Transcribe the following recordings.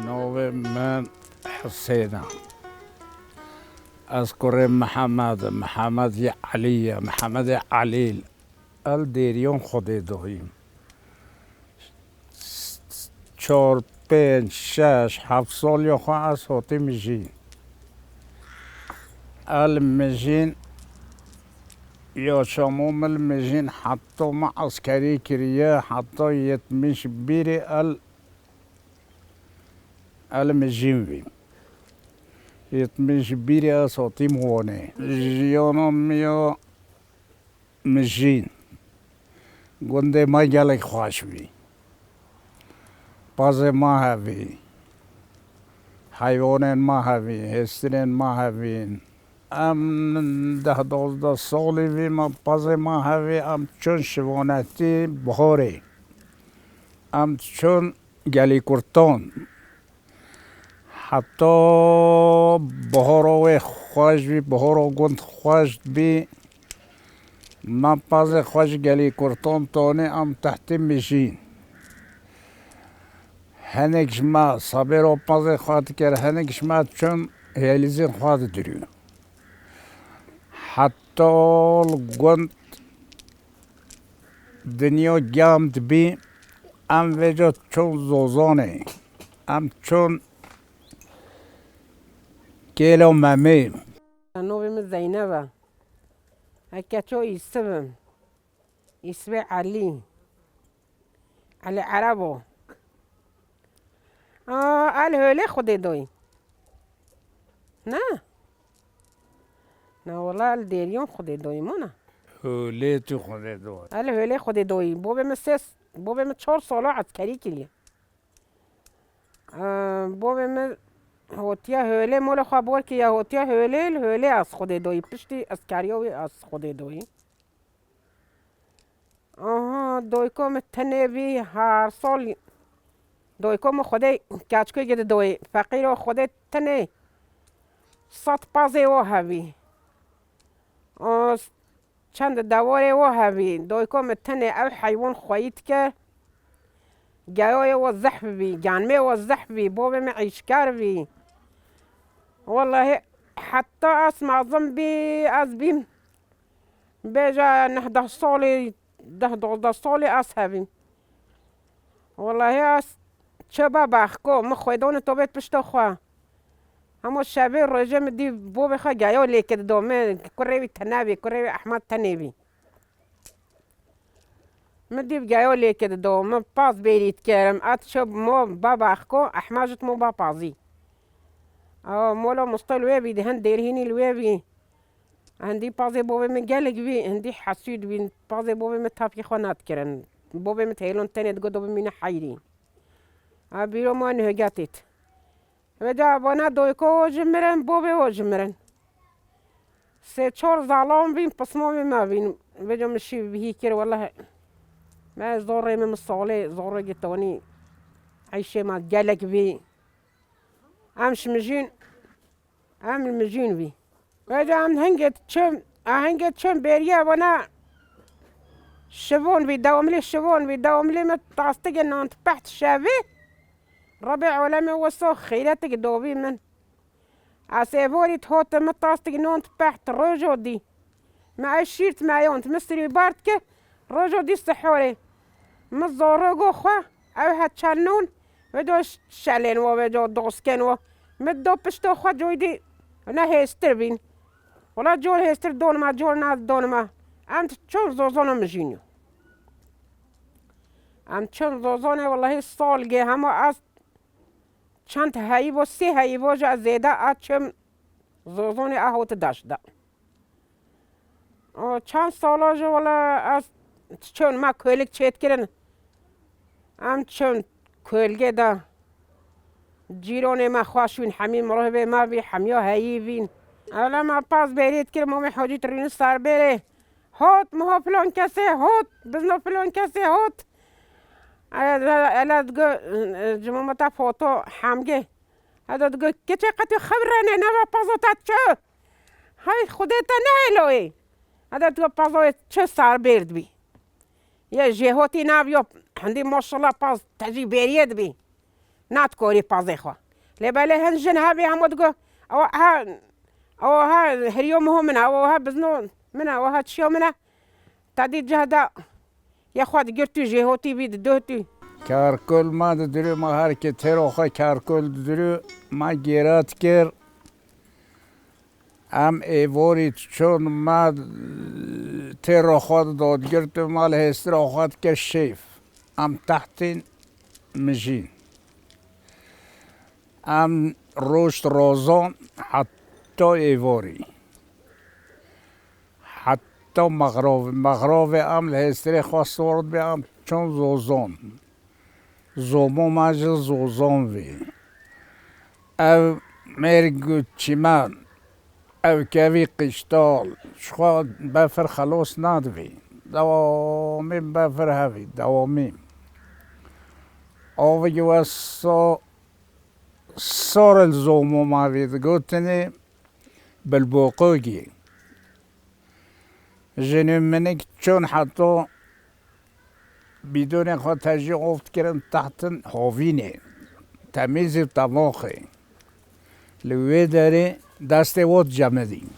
نوع من حسينة أذكر محمد يا علي محمد يا عليل الديريون خودي دویم 4 5 6 7 سال یا خواه از هاتی میجین المجین یا شموم المجین حتی ما عسکری کریه حتی یتمیش بیری المجین بیم یتمیش بیری از هاتی موانه جیانا میا مجین گنده ما گلک خواهش بی باز ما هوی حیوان ما هوی هسترین ما هوین ام 10-12 سالی وی ما باز ما هوی ام چون شوانتی بخوری ام چون گلی کرتان حتی بخورا خوش بی بخورا گند خوش بی ما باز خوش گلی کرتان تانی ام تحت میشین هنگش ما صبر و پازه خواهد کرد هنگش ما چون هیلیزی خواهد دریو حتی گند دنیا گمد بی ام وجه چون زوزانه ام چون کیلو ممی نوبم زینبه هکچو ایسبم ایسب علی عربو الهوله خودی دوی نه والله الدیریون خودی دوی مونه هولی تو خود دو الهوله خودی دوی بوبم 4 ساله عسکری کلیه بوبم هوتیا هوله مول خبر که یا هوتیا هوله از خودی دوی پشتی عسکریوی از خودی دوی دوی کم تنبی هر سال دوی کم خودی کچکی گده دوی فقیر و خودی تنه 100 پازه و هوی چند دواره و هوی دوی کم تنه او حیوان خواهید که گیای و زحف بی جانمه و زحف بی بوبه معیشکار بی والله حتی از معظم بی از بیم بیجا 19 سالی 10-12 سالی از هویم والله از چه بخکو مخویدان تو بیت پشت خواه همو شبه روژه مدی بو بخواه گیاه لیکد دومه کروی تنوی کروی احمد تنوی مدی گیاه لیکد دومه پاس بیرید کرم ات شب مو بخکو احماجت مو با پازی مولا مستلوی بی دهن دیرهینی لوی بی هندی پازی بوبه من گلگ بی هندی حسود بی پازی بوبه من تاپی خوانات کرن بوبه من تهیلون تنید گدو بمین حیری بیرو ما نهگاتید وجا بانا دویکو جمرن بوبه جمرن 3-4 ظالم بین پسمام ما بین وجا مشی بهی کر والله ما زوره من صاله زوره گتونی عیشه ما گلگ بی امش مجین مجین بی وجا هم هنگت چم بریه وانا شبون بی دواملی ما تاستگ نانت بحت شابه ربع علمي وصو خيرتك دوبي من عسيفوري تهوت مطاستك نونت بحت روجو دي مع الشيرت مع يونت مستري بارتك روجو دي السحوري مزورقو خوا او هاتشانون ودو شالين ودو دوسكن مدو بشتو خوا جوي دي انا هيستر بين ولا جول هيستر دون ما جول ناس دون ما انت چون زوزونا مجينيو ام چون زوزونا والله الصال جي همو از چند هایی و 3 هایی و جا زیده آچم زوزونی آهوت داشته چند سالا جو ولی از چون ما کلک چیت کرن ام چون کلگه دا جیرون ما خواشوین حمیم مروه ما بی حمیا هایی بین اولا ما پاس برید کرد مومی حاجی ترین سر بره هات مها فلان کسی هات بزنا فلان کسی هات الا تقول جمعة فوتو حامجة هذا تقول كتير قتي خبرني نبى بازوتات شو هاي خديتها نهلوي هذا تقول بازوت شو صار بيرد بي يا جهوتي نابيو عندي ما شاء الله باز تجي بريد بي نات كوري بازي خوا لبالي هنجن هابي عمود جو او ها هريوم هو منها او ها بزنون منها او ها تشيو منها تعدي جهدا يا خواد قرتو جهوتي بيد دوتي کارکل ما درو ما هر که تروخا کارکل درو ما گیرات کر ام ایواری چون ما تروخا داد گرت مال هستراخات که شیف ام تحتین مجین ام روشت روزان حتی ایواری حتی مغرب ام لهستری خواست ورد به ام چون زوزان زومو ماجل زوزان وی او مرگو چیمان او کوی قشتال شخوا بفر خلاص ندوی دوامیم بفر هوی دوامیم آوگی و سارل زومو ماوید گوتنی بالبوقوگی جنو منک چون حتی بدون خود تجیه افت کردن تحت هاوینه تمیز طباخه لوی داره دست واد جمع دی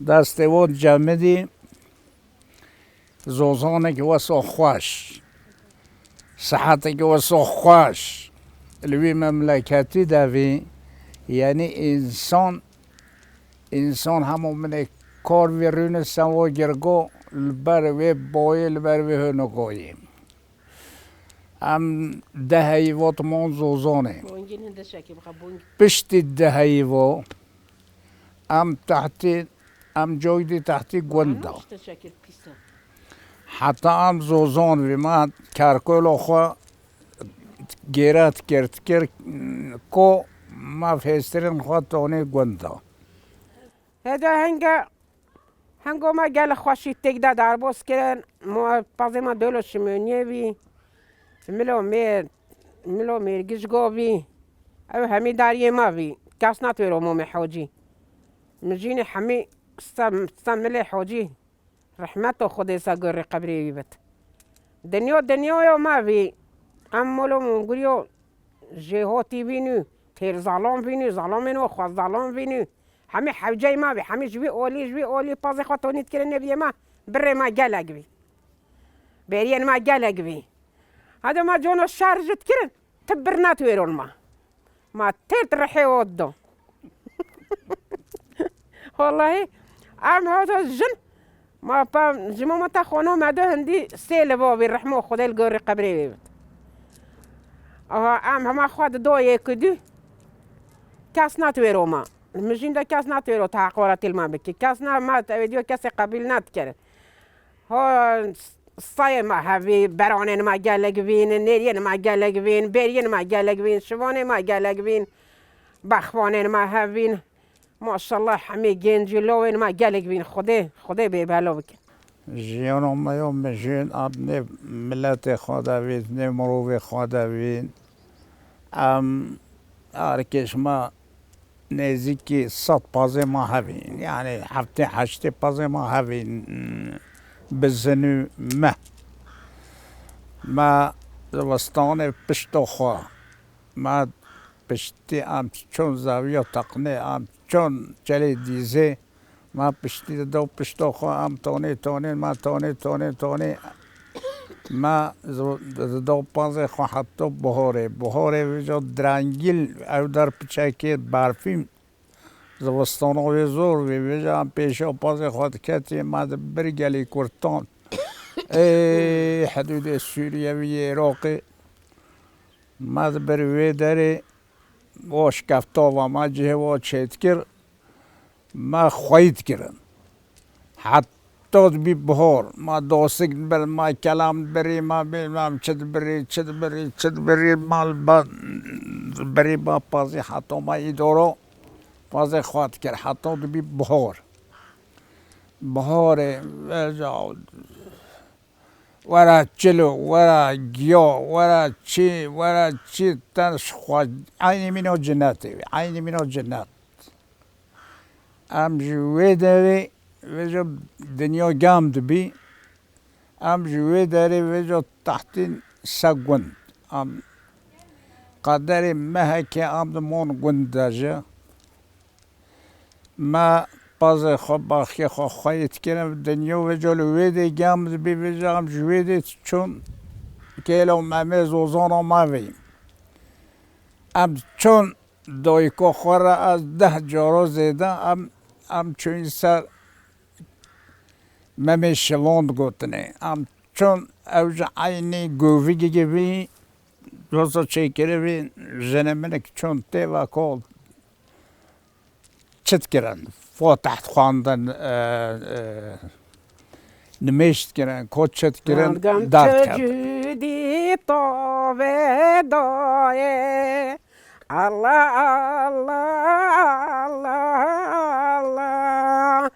دست واد جمع دی زوزانه که واسه خوش صحته که واسه خوش لوی مملکتی دوی یعنی انسان همون من کار ویرون سوا گرگو لبر وی بای لبر وی هنگایم ام ده هیوات من زوزانه پشت ده هیوا ام تحت ام جویدی تحتی گوندا حتی ام زوزان وی ما کرکل آخوا گیرت کرد کو ما فیسترین خواه تانی گوندا هذا هنگو ما گل خوشی تک در باز کردن ما پازه ما دولو شمونیه بی ملو میرگیش گو بی او همی داریه ما بی کس نتوی رو مومی حوجی مجینی همی ملی حوجی رحمت و خود ایسا گر قبری بیبت دنیا ما بی ام ملو منگوریو جهاتی بینو تیر ظلام بینو ظلامینو خواست ظلام بینو همه حوجه ما بی همه جوی اولی پازه خواهد کرن نبیه ما بره ما گلگ بی برین ما گلگ بی هذا ما جونو شارجت کرن تبرنات ويرون ما تيت رحي ودو والله ام هذا الجن ما با جماعة تخونو ما ده هندي سيل بابي رحمه خدای الجوري قبري بيت ام ما خود دو يكدو كاس ناتويرو ما مجين ده كاس ناتويرو تحقورات الماء بكي كاس نا ما توديو كاس قبيل نات كره هو صايم ما هبي برانين ما جالك بين نيرين ما جالك بين برين ما جالك بين شوانين ما جالك بين بخوانين ما هبين ما شاء الله حمي جنجلوين ما جالك بين خدي بيبالو بك جيانو ما يوم جين ابن ملت خداوید نمرو خداوید ارکش ما نزدیکی 100 پازه ما هبین یعنی 7-8 پازه ما هبین بزنو ما زوستان پشتو خواه ما پشتی ام چون زاویه تقنه ام چون چلی دیزه ما پشتی دو پشتو خواه ام تانه ما تانه ما دو پازه خواه حتی بهاره ویجا درنگیل او در پچکی برفیم زوستان وی زور ویجا هم پیشا پازه خواد کتی ما برگلی کرتان حدود سوریه و عراقی ما بروی داره واش کفتا و ما جه و چید کر ما خواهید کرن حتی بی بهار ما دوسک بر ما کلام بری ما بیم چد بری مال بری با پازی حتی ما ایدارو پازی خواهد کرد حتی بی بهار ورا چلو ورا گیا ورا چی تنش خواهد عین منو جنت ام جوی داری وجا دنیا گام دبی ام جوی داری وجا تحت سگوند ام قدری مهکی ام دمون گندجه ما باز خوب باخی خو خواهید کنم دنیا و جلو ویدی گم بی بجام جویدی چون کلو ممیز وزانا ما ویم ام چون دایکو خوره از 10 جارو زیده ام چون سر ممی شلوند گوتنه ام چون اوج عینی گووی گیوی روزا چیکره وی جنمنک چون تیوا کول چت کرن فو تحت خواندن نمیشت کرن کد چت کرن دارد کرد جودی طاوه دایه الله الله الله الله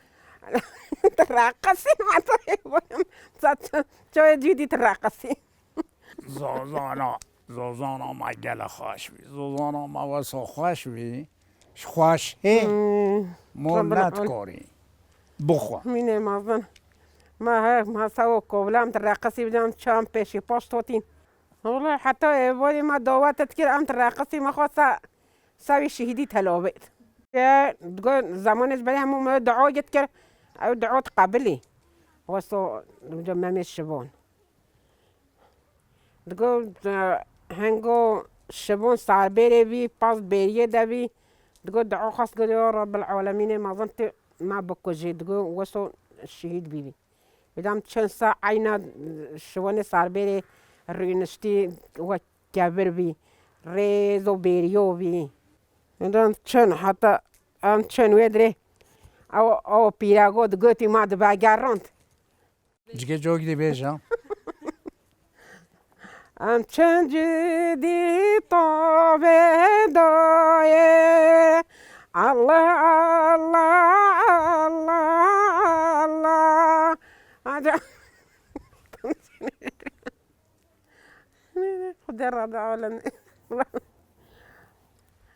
ترقصي ما طيب شو جودي ترقصي زوزانا ما گل خوش بی زوزانا ما واسه خوش بی خوش هی مونت کاری بخوا مینه مازن ما سو کوبلام ترقصي بدم شام پیشی پاشتوتین والله حتى ولی ما دعوتت کرد ام ترقصي ما خواست سوی شهیدی تلابید تقول زمانش بلی همون دعایت کرد او دعوت قبلی واسه ممی شبون تقول هنگو شبون سار بيري بي باس بيريه دبي تقول دعو خاص قول يا رب العالمين ما ظنت ما بكوجي تقول وصل الشهيد بيبي بدام چند ساعة عينا شواني سار بيري رينشتي وكابر بي ريزو بيريو بي بدام چند حتى ام چند ويدري او بيراغو تقولتي ما دباقاروند جگه جوگ دی بیجم ام چند جدی طاوه دایه الله الله الله الله خدا رب العالمين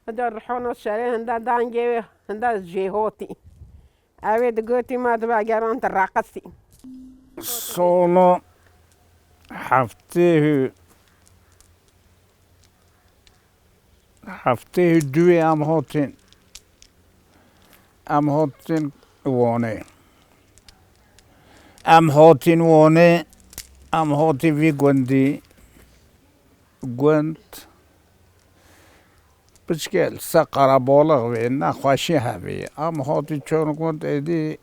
هذا الرحون والشري هندا دانجي هندا جيهوتي اوي دقوتي ما دبا قران تراقصي سولو هفته دوی ام هاتین وانه ام هاتی وی گوندی گوند بچکل سقرا بالغ وی نخواشی هوی ام هاتی چون گوند ایدی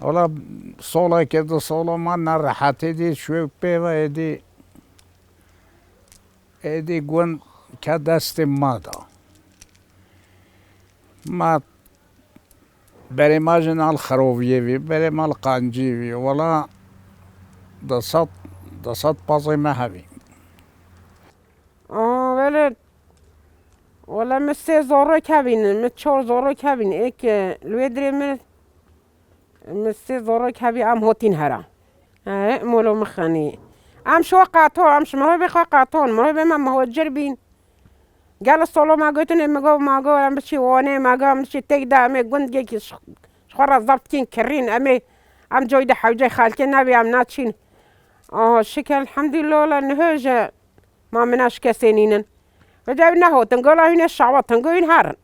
حالا سالا که 2 سالا من نراحتی دی شوی پی و ایدی گوند که دست ما دا ما برای ما جنال خرویه وی برای ما القانجی وی ولا دست پازی ما هوی ولد ولا مسي زورو كابين متشور زورو كابين ايك الويدري من مسي زورو كابي ام هوتين هرا مولو مخاني ام شو قاطو ام شمرو بخوا قاطون مرو بما هو جربين قال الصولو ما قلتني ما قو ام بشي واني ما قو ام بشي تقدا امي قند جيكي شخورا ضبطين كرين امي ام جويدة حوجي خالتين نبي ام ناتشين شكل الحمد لله لانه ما مناش كسينين بدأنا هو تنقول هنا الشعوات تنقول هارن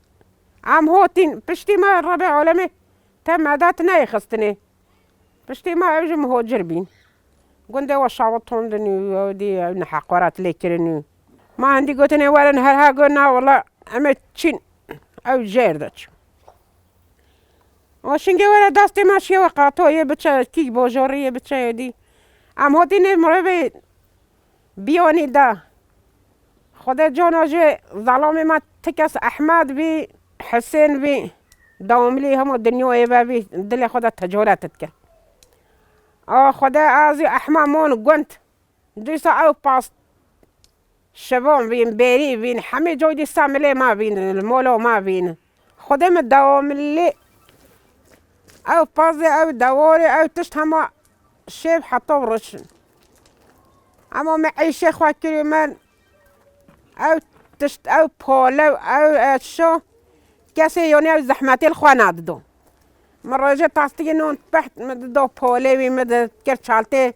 عم هوتين بشتي ما الربع عالمي تم عاداتنا يخستني بشتي ما أوجم هو جربين قلنا والشعوات هندني دي نحقرات ليكرني ما عندي قلتني ولا نهارها قلنا والله أمت شين أو جيردش وشنجي ولا داستي ماشية وقعتو يبتشا كي بوجوري يبتشا دي عم هوتين مربي بيوني دا خدا جانا جي ظلامي ما تكس أحمد بي حسين بي دوم لي هم الدنيا يبا بي دلي خدا تجولات تتك خدا آزي أحمد مون قنت ديسا أو باس شبون بين بيري بين حمي جودي ساملي ما بين المولو ما بين خدا من دوم لي أو بازي أو دوري أو تشتهما شيب حطو رشن أما معي شيخ وكريمان او تشت او بولو او شو كاسي يوني او زحماتي الخوانات دو مرة جا تاستي نون بحت مد دو بولوي مد كرشالتي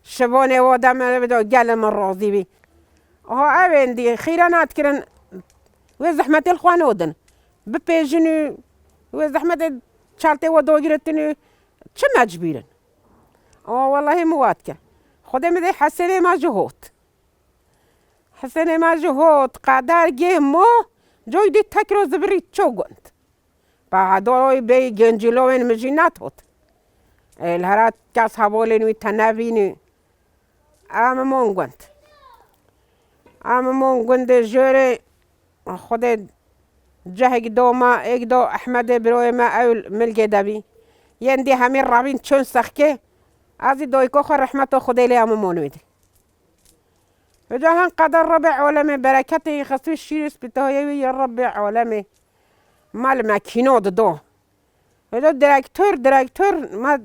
شبانه و دم بدو گل من راضی بی ها اویندی خیرانات کرن و زحمت الخوانودن بپیجنو و زحمت چالته و دو گرتنو چه مجبورن والله مواد که خدا میده حسنه ما جهود حسنه ما جهود قدر گه ما جوی دی تکرو زبری چو گند بعدوی بی گنجلوین مجینات هود الهرات کس حوالین وی تنوینی من گند جوری خود جهگ دو ما ایک دو احمد بروی ما اول ملگه دبی یندی همین رابین چون سخکه از دوی که خو رحمت خدای لی مونوید و جهان قدر رب عالم برکتی خصوص شیرس بتاهی یا رب عالم مال مکینود دو و دو درکتور ما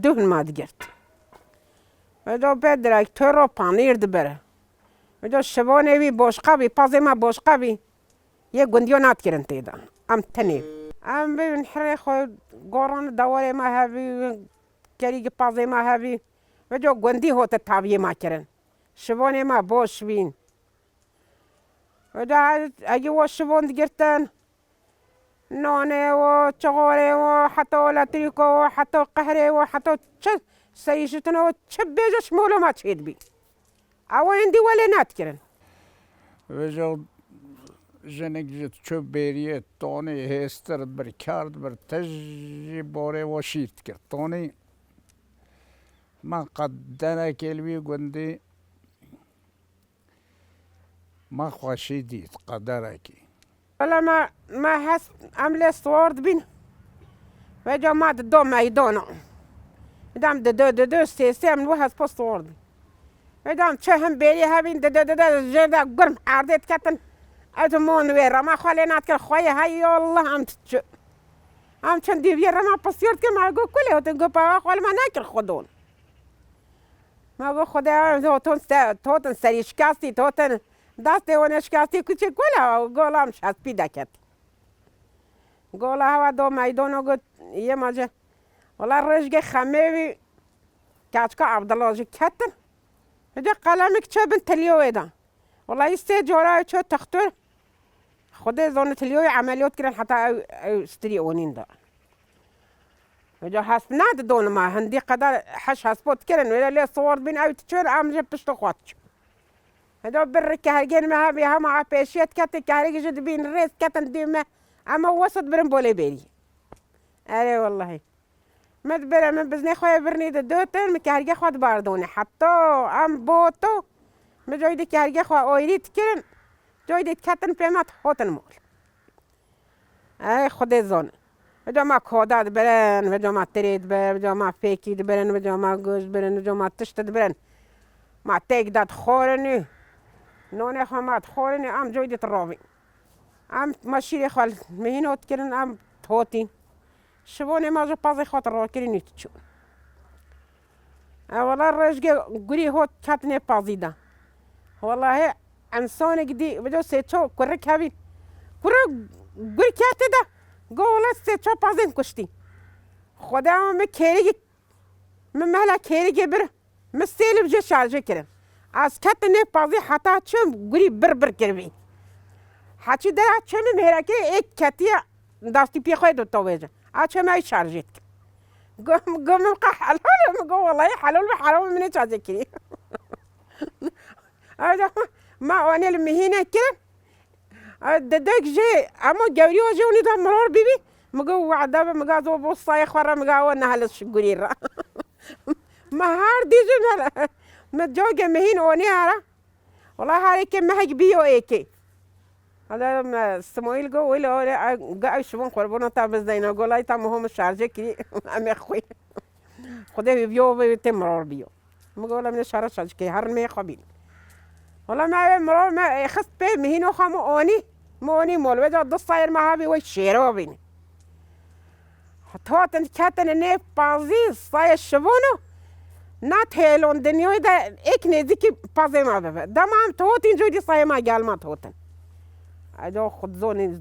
دهن ماد گرد و دو به درکتور رو پانیر دبره و دو شبانه بی باشقابی پازه ما باشقابی یه گندیونات کرن تیدا ام تنی ام ببین حری خود گوران دواره ما هفی کریگ پازه ما هفی و جو گندی هوت تاویه ما کرن شبانه ما باش بین و دو اگه و شبان گرتن نانه و چغاره و حتی لاتریکو و حتی قهره و حتی چه سیشتن و چه بیجش معلومات شید بی او اندی ولی نات کرن و جو جنگ جت چو بیریه تانی هسترد بر کرد بر تجی باره و شیرت کرد تانی ما قدنا کلوی گندی ما خوشی دید قدره کی ولا ما هست عمل صورد بين وجا ما دو ميدانا دام دو سيستم وهاز بصورد ودام شهم بيري هابين دو جدا قرم عردت كتن اتمون ويرا ما خلينات كل خويا هاي والله ام چندی ویرا ما پسیارت که ما گو کلی هاتن گو پا خال ما نکر خودون ما گو خدا توتن سری شکستی توتن دست اون شکستی کچه کلا گولام شست پیدا کرد گولا هوا دو میدانو گو یه ماجه ولی رشگ خمه وی کچکا عبدالله جی کتن هجا قلمی که چه بن تلیو ایدن ولی سه جورای چه تختور خود زون تلیوی عملیات کردن حتی استری اونین دا وجا حسب ناد دون ما هندی قدر حش حسبوت کردن ولی صور بین اوی تچور عمجه پشت خواتش هجا بر کهرگین ما همی هم پیشیت کتی کهرگی جد بین ریس کتن دیمه اما وسط برم بولی بیری اره والله مد برم من بزنی خواه برنید دوتن مکهرگی خواد باردونه حتی ام بوتو مجایدی کهرگی خواه آیریت کردن جایدید کتن پیمت هاتن مول ای خود زن وجا ما کوداد برن وجا ما ترید برن وجا ما فیکید برن وجا ما گوش برن وجا ما تشتد برن ما تیک داد خورنی نونه خامات خورنی ام جایدید راوی ام ماشیری خال مهینوت کرن ام توتین شبونه ما جو پازی خاطر را کرنی چون اولا رشگه گوری هات کتنه پازیده والله انسان گدی وجو سیچو کره کبی کره گوری کته ده گولا سیچو پازین کشتی خدا من کیری من مهلا کیری بر مسیل بجه شارژه کرم از کتنه پازی حتی چم گوری بر کربی حتی در چم میره که یک کتی دستی پی خواهد دوتا ویجه چم ای شارژه گم قا حلال گو والله حلال منی چازه کری ما آنی المهینه کرد دادک جه اما جوری و جونی دام مرور بیبی مگو وعده مگا دو بوصای خورا مگا و نهلش گوری را ما هر دیجه ما جوجه مهین آنی هرا والله هاری که مهج بیو ایکی هذا سمويل جو ولا قاعد يشوفون قربنا تابز دينا قولي تام هم شارجه كي أمي أخوي خده بيو بيتمرر بيو مقوله من الشارع شارج كي هرن مي قبيل والله ما مرور ما خست بيه مهينو خامو أوني مول وجا الصاير ما هبي ويشيرو بيني حتى كاتن نيف بازي صاير شبونو نات هيلون دنيوي دا إك نزيكي بازي ما بفا دمام توتين جودي صاير ما قال ما توتن أجو خد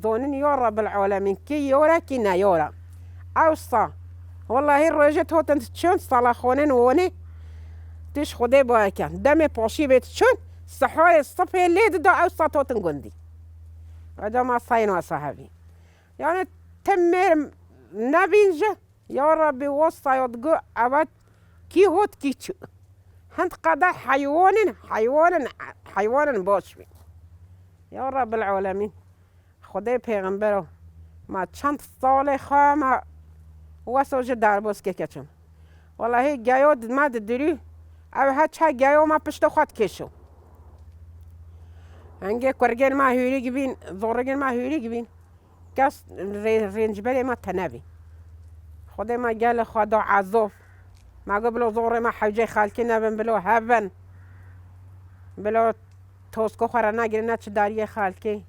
زونين يورا بالعالمين كي يورا كي نا يورا أوصى والله الرجت هوتن تشون صلاخونين وني تش خدای باید کن دم پاشی بیت چون صحای الصبح لید دا او سطوتن گندی و ما صين وصحابي يعني تمر نبينجا يا ربي وسطى يدقو أبد كي هوت كيتشو هند قضاء حيوان باشبي يا رب العالمين خدای پیغمبر ما چند سال خواه ما واسه در باز که کچم والله گیاد ما دری او ها چه گیاد ما پشت خود کشو هنگه کرگن ما هیری گبین زورگن ما هیری گبین کس رنج بری ما تنبی خدای ما گل خدا عذاب ما قبل زور ما حوجه خالکی نبن بلو هبن بلو توسكو خورا نجري ناتش دارية خالكي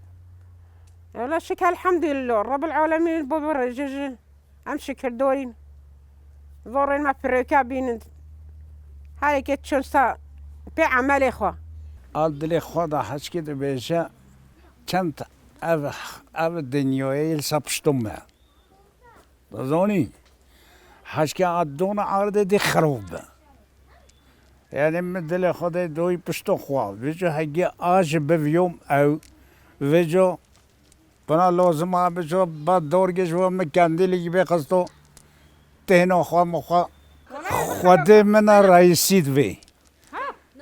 لا شكر الحمد لله رب العالمين بابا رجج أم شكر دورين ضورين ما بريكا بين هاي كتشون سا بعمل خو عدل خدا حس كده بيجا كنت أب دنياي سبشتم دزوني حس كده عدونا عرض دي خروب يعني مدل خدا دوي بشتو خوا بيجو هجي آج بيوم أو بيجو بنا لازم بيجو بعد دور جشوا مكاندي gibi قصدو تهنا خوا مخوا خدا منا رئيسيد وي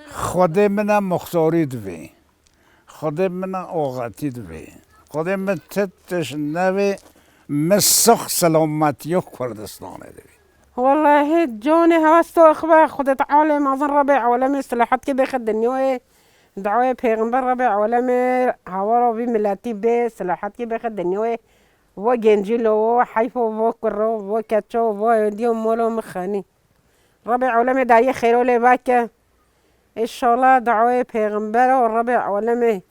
خدا منا مختاريد وي خدا منا اوغاتيد وي خدا من تتش نوي مسخ سلامتيو كردستان دي والله جوني هواستو اخبار خدت عالم اظن ربع عالمي صلاحات كي بيخد النيوي دعوة پیغمبر ربع عالمي هوا بي ملاتي بي صلاحات كي بيخد النيوي و جنجيلو و حيفو و كرو و كاتشو و ديوم مولو مخاني ربع عالمي داية خيرو لي باكا ان شاء الله دعوة پیغمبر وربع عالمي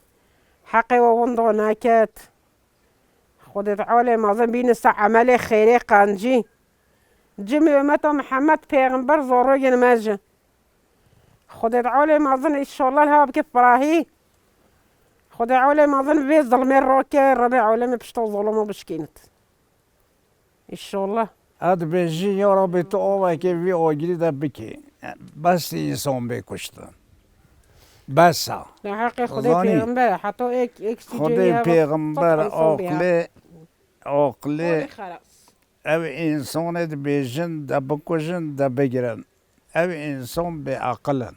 حقي ووندو ناكات خدت عالم اظن بينسا عملي خيري قانجي جميع متى محمد پیغمبر زوروگن ماجه خدای تعالی مازن ان شاء الله الهوا بكيف براهي خدای تعالی مازن في ظلمي الروكي ربي عالمي بشتو ظلمو بشكينت ان شاء الله اد بيجي يا ربي تو که وی آگری ده بکی بس انسان بکشتن بس حقي خدای پیغمبر حتی ایک خدای پیغمبر عقل او انسان ده بیجن ده بکشن ده بگیرن او انسان به عقلن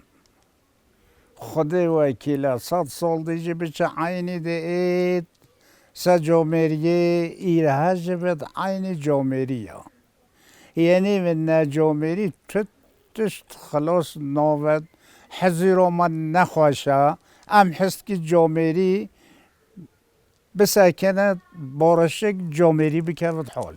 خدای وکیل 100 سال دیگه بچه عینی ده اید سه جامعه ایرهاج بد عین جامعه یعنی من جامعه تشت خلاص ناود حضور من نخواشه ام حست که جامعه بسکنه بارشک جامعه بکرد حاله